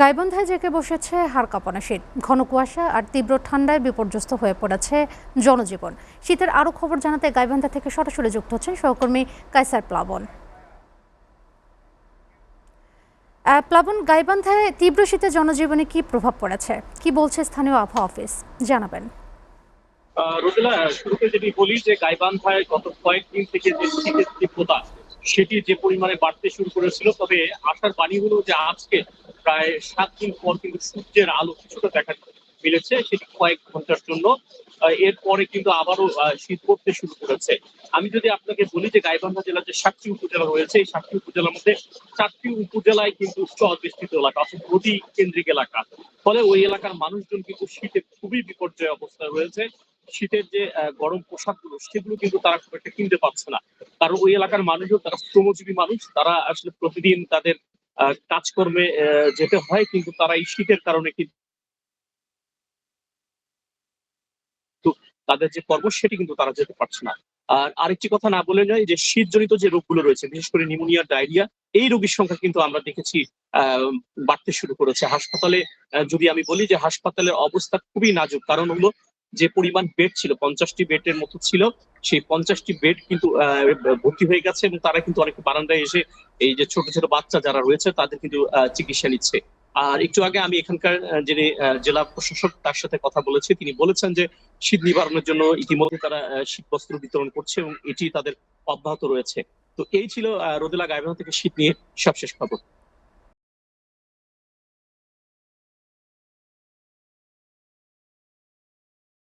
গাইবান্ধায় জেঁকে বসেছে হাড় কাঁপানো শীত। ঘন কুয়াশা আর তীব্র ঠান্ডায় বিপর্যস্ত হয়ে পড়েছে জনজীবন। শীতের আরও খবর জানাতে গাইবান্ধা থেকে সরাসরি যুক্ত হচ্ছেন সহকর্মী কায়সার প্লাবন। প্লাবন, গাইবান্ধায় তীব্র শীতে জনজীবনে কি প্রভাব পড়েছে, কি বলছে স্থানীয় আবহাওয়া অফিস, জানাবেন। রোদেলা, শুরুতে যদি বলি যে গাইবান্ধায় গত কয়েকদিন থেকে যে শীতের তীব্রতা সেটি যে পরিমাণে বাড়তে শুরু করেছিল, তবে আশার বাণী হলো যে আজকে প্রায় 7 দিন পর কিন্তু সূর্যের আলো কিছুটা দেখা মিলেছে, সেটি কয়েক ঘন্টার জন্য। এরপরে কিন্তু আবারও শীত পড়তে শুরু করেছে। আমি যদি আপনাকে বলি যে গাইবান্ধা জেলার যে 7টি উপজেলা রয়েছে, এই 7টি উপজেলার মধ্যে 4টি উপজেলায় কিন্তু উচ্চ অধিষ্ঠিত এলাকা, অর্থাৎ নদী কেন্দ্রিক এলাকা। ফলে ওই এলাকার মানুষজন কিন্তু শীতে খুবই বিপর্যয় অবস্থায় রয়েছে। শীতের যে গরম পোশাকগুলো সেগুলো কিন্তু তারা খুব একটা কিনতে পারছে না, কারণ ওই এলাকার মানুষজন তারা শ্রমজীবী মানুষ, তারা আসলে প্রতিদিন তাদের কাজকর্মে যেতে হয়, কিন্তু তারা এই শীতের কারণে কিন্তু তাদের যে কর্ম সেটি কিন্তু তারা যেতে পারছে না। আর আরেকটি কথা না বলে নয় যে শীতজনিত যে রোগগুলো রয়েছে, বিশেষ করে নিউমোনিয়া, ডায়রিয়া, এই রোগীর সংখ্যা কিন্তু আমরা দেখেছি বাড়তে শুরু করেছে হাসপাতালে। যদি আমি বলি যে হাসপাতালের অবস্থা খুবই নাজুক, কারণ হলো যে পরিমাণ বেড ছিল, 50টি বেডের মতো ছিল, সেই 50টি বেড কিন্তু ভর্তি হয়ে গেছে, এবং তারা কিন্তু অনেক বারান্দায় এসে এই যে ছোট ছোট বাচ্চা যারা রয়েছে তাদের কিন্তু চিকিৎসা নিচ্ছে। আর একটু আগে আমি এখানকার যিনি জেলা প্রশাসক তার সাথে কথা বলেছি, তিনি বলেছেন যে শীত নিবারণের জন্য ইতিমধ্যে তারা শীত বস্ত্র বিতরণ করছে এবং এটি তাদের অব্যাহত রয়েছে। তো এই ছিল রোদেলা, গাইবান্ধা থেকে শীত নিয়ে সবশেষ খবর।